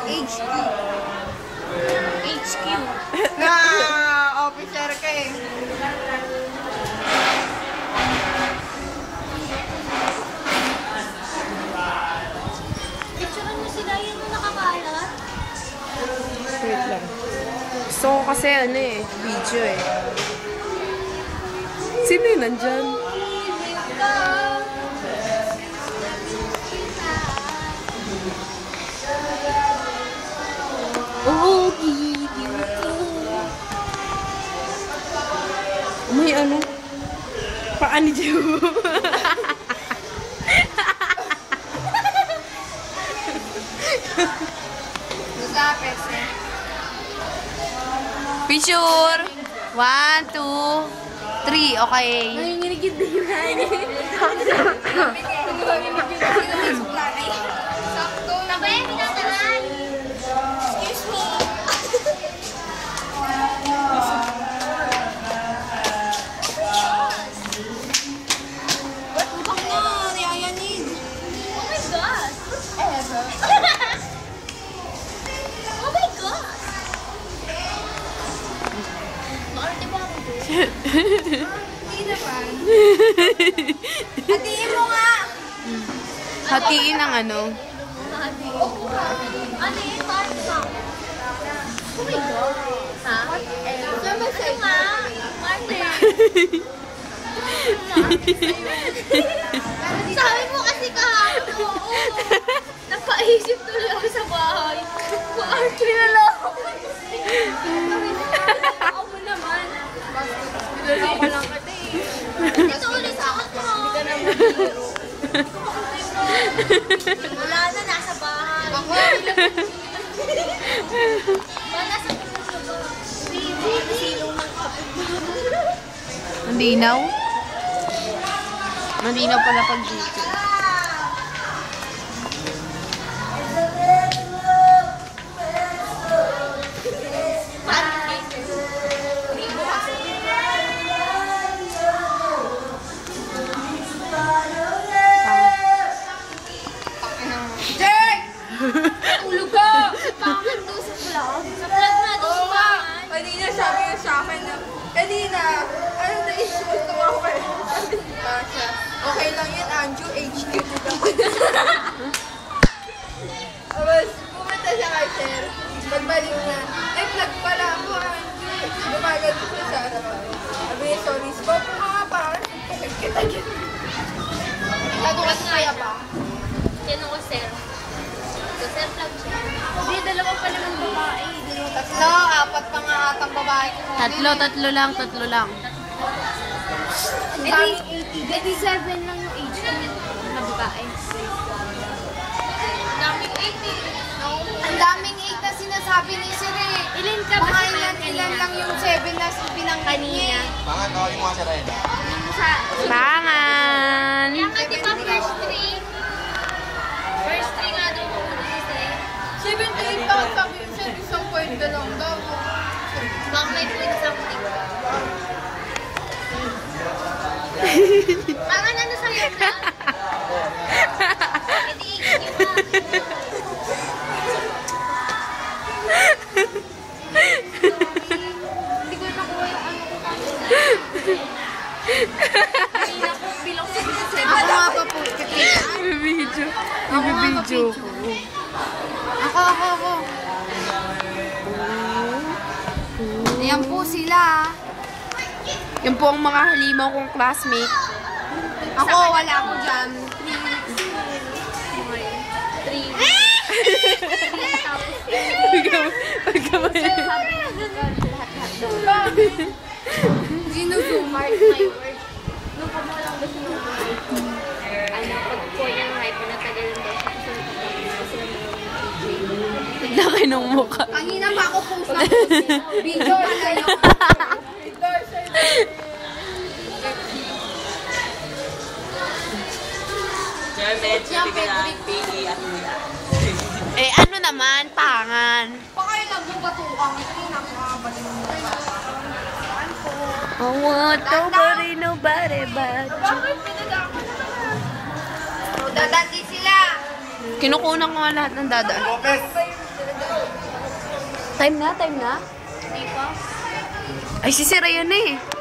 HQ. HQ. Officer ka eh. Picturean mo sila yun na nakakalat. Wait lang. Gusto ko kasi ano eh, video eh. Sino yun nandyan? Oh, video ko. May ano? Paan ni Joe? Picture! 1, 2, 3. Okay. Nanginginig yung diyan. Sakto. Tabi, pinatalan. Excuse me. Ba't mukhang na yayanig? Oh my God. Oh my God. Maarte ba ako doon? Hindi naman. Hatiin mo nga! Hatiin ang ano. Ate. Ano yun? Paano ba? Oh my God. Ha? Ano nga? Marte. Sabi mo kasi kahapon, oo. Napaisip tuloy ako sa bahay. Maarte na lang ako. Ako mo naman. Ako lang kasi. Ito ulit sa akin mo. Hindi ka naman hero. Wala na, nasa bahay. Ako, Ba, nasa bahay ka ba? Hindi. Silong ng kapit. Malinaw? Malinaw pala pag dito. Jake! Tulog ka! Pangan doon sa vlog. Sa vlog na doon Oo sa nga. pangan. Kanina sabi niya sa akin na, kanina, ano na issue ito ako eh. Sabi ni Tasha, okay lang yun, Anju, HQ nila. Tapos, pumunta siya kay Sir. Pagbalik na, vlog pala ako, Anju. Gumagano siya sa harapan. Sabi niya, sorry, stop mo nga parang pukit kita dyan. Nagulat kaya pa. Yan ako, sir. So, sir, vlog siya. Hindi, dalawa pa naman babae. Tatlo, apat pa nga atang babae. Tatlo lang. Ang daming 80. 87 lang yung age na babae. Daming 80. Ang daming 8 na sinasabi ni Sir eh. Ilan ka ba Mga sa ilan kanina? lang yung 7 na pinanggit niya. Pangan, no? Yung mga sirain. Sa... Pangan! Kaya nga, di ba first three? First three nga doon ko muna kasi. 78 pa ang sabi ni Sir, isang point na lang daw. Baka may point something. Pangan, ano sa'yo na? Hindi, ikit ka. Hindi ko nakuha yung ano ko kanina. Kanina ko bilang sa Ako nga pa po. Bibidyo. Bibidyo ko. Ako. Ayan po sila. Yan po ang mga halimaw kong classmate. Ako, wala ako dyan. 3. Ginuzumar. Nung kumulang ba siya ng ano, pag-core niya ng hype, natagalan daw siya kasi Laki ng mukha. Kanina pa ako post na post. Video pala yun. Eh ano naman, pangan. Pakailan mo ba ito ang pinakabalik mo? I want nobody but Bakit pinag-ako naman? So, dadandi sila. Kinukunan ko nga lahat ng dadaan. Lopez! Time na, time na. Hindi pa. Ay, si Sir yan eh.